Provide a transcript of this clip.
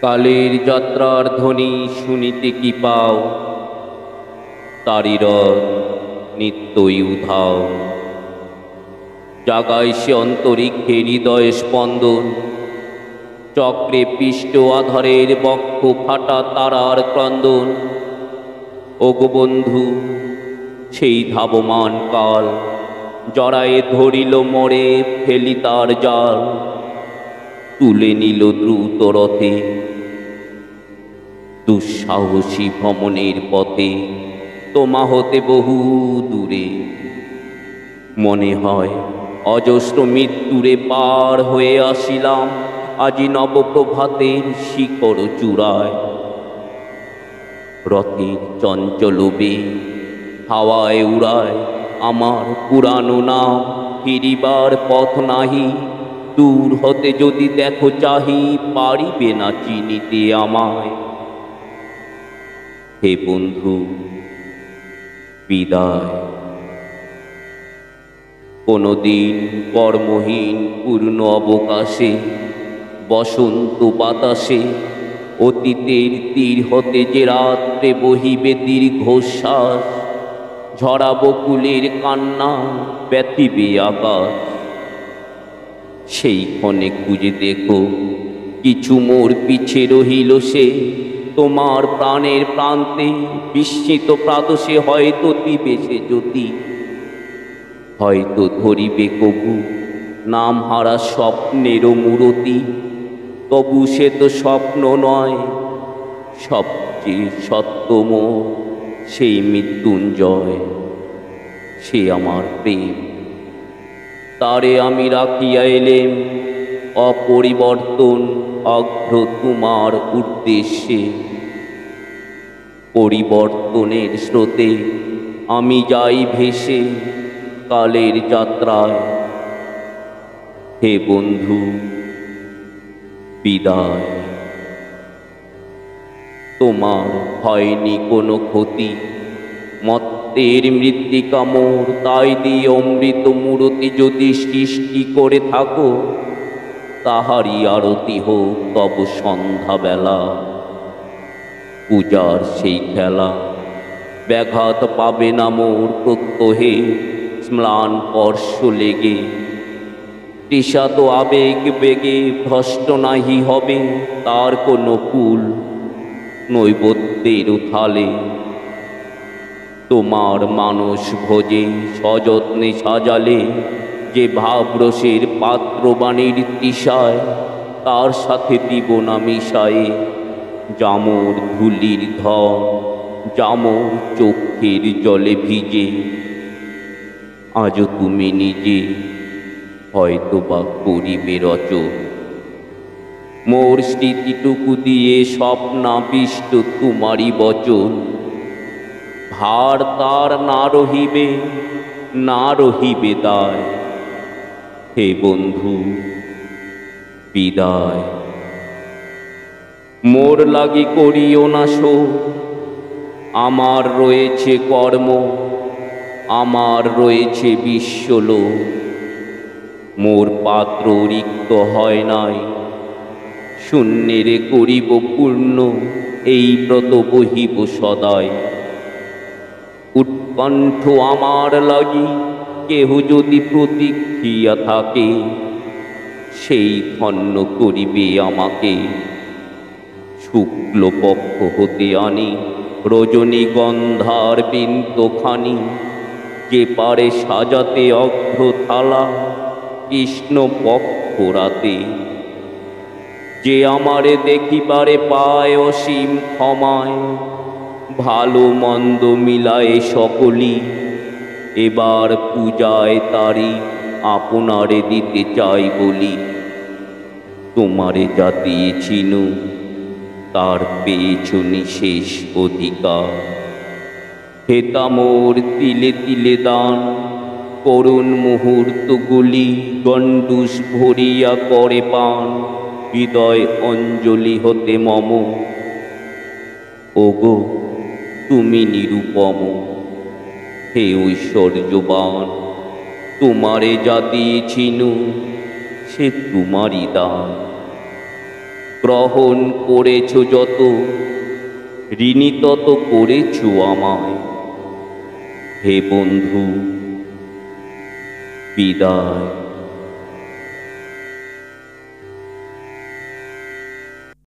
কালের যাত্রার ধ্বনি শুনিতে কি পাও, তারি রথ নিত্যই উধাও। জাগায় সে অন্তরিক্ষে হৃদয় স্পন্দন, চক্রে পিষ্ট আধারের বক্ষ ফাটা তারার ক্রন্দন। ওগো বন্ধু, সেই ধাবমান কাল জড়ায়ে ধরিল মোরে, ফেলি তার জাল তুলে নিল দ্রুত রথে। দুঃসাহসী ভ্রমণের পথে তোমা হতে বহু দূরে, মনে হয় অজস্র মৃত্যুরে পার হয়ে আসিলাম আজি নবপ্রভাতের শিখর চূড়ায়। রথের চঞ্চল বেগ হাওয়ায় উড়ায় আমার পুরানো নাম, ফিরিবার পথ নাহি। দূর হতে যদি দেখো চাহি, পারিবে না চিনিতে আমায়। হে বন্ধু বিদায়। কোনদিন কর্মহীন পূর্ণ অবকাশে, বসন্ত বাতাসে, অতীতের তীর হতে যে রাত্রে বহিবে দীর্ঘশ্বাস। ঝরা বকুলের কান্না ব্যথিবে আকাশ, সেই ক্ষণে খুঁজে দেখো কিছু মোর পিছে রহিল সে। তোমার প্রাণের প্রান্তে বিস্মিত প্রাতসে হয়তো দিবে সে জ্যোতি। হয়তো ধরিবে কবু নাম হারা স্বপ্নেরও মূরতি। তবু সে তো স্বপ্ন নয়, সবচেয়ে সত্যম সেই মৃত্যুঞ্জয়। সে আমার প্রেম, তারে আমি রাখিয়া এলেম অপরিবর্তন অগ্র তোমার উদ্দেশ্যে। পরিবর্তনের স্রোতে আমি যাই ভেসে কালের যাত্রায়। হে বন্ধু বিদায়। তোমার হয়নি কোনো ক্ষতি, মত্তের মৃত্তিকা মোর, তাই দিয়ে অমৃত মূরতি যদি সৃষ্টি করে থাকো। তাহারই আরতি হোক তব সন্ধ্যাবেলা, পূজার সেই খেলা। ব্যাঘাত পাবে না মোর প্রত্যহে ম্লান স্পর্শ লেগে। তৃষাত আবেগ বেগে ভ্রষ্ট নাহি হবে তার কোনো কুল। নৈবেদ্যের থালে তোমার মানস ভোজে সযত্নে সাজালে যে ভাবরসের পাত্রবাণীর তৃষায়, তার সাথে দিব না মিশায়ে জামর ধুলির ধন, জামর চোখের জলে ভিজে। আজও তুমি নিজে হয়তো বা করিবে রচন, মোর স্মৃতিটুকু দিয়ে স্বপ্নাবিষ্ট তোমারই বচন। ভার তার না রহিবে, না রহিবে দায়। হে বন্ধু বিদায়। মোর লাগি করিও না শোক, আমার রয়েছে কর্ম, আমার রয়েছে বিশ্বলোক। মোর পাত্র রিক্ত হয় নাই, শূন্যেরে করিব পূর্ণ, এই ব্রত বহিব সদাই। উৎকণ্ঠ আমার লাগি কেহ যদি প্রতীক্ষিয়া থাকে, সেই ধন্য করিবে আমাকে। শুক্ল পক্ষ হতে আনি রজনীগন্ধার বিন্দুখানি, যে পারে সাজাতে অঘ্র থালা কৃষ্ণ পক্ষ রাতে। যে আমারে দেখিবারে পায় অসীম ক্ষমায়, ভালো মন্দ মিলায় সকলি। এবার পূজায় তারি আপনারে দিতে চাই বলি। তোমারে যা দিয়েছিনু তার পেয়েছ নিশেষ অধিকার। হেতা মোর তিলে তিলে দান, করুণ মুহূর্তগুলি গণ্ডূষ ভরিয়া করে পান। হৃদয় অঞ্জলি হতে মম, ওগো তুমি নিরুপম। হে ঐশ্বর্যবান, তোমারে যা দিয়েছিনু সে তোমারই দান। গ্রহণ করেছ যত, ঋণী তত করেছ আমায়। হে বন্ধু, বিদায়।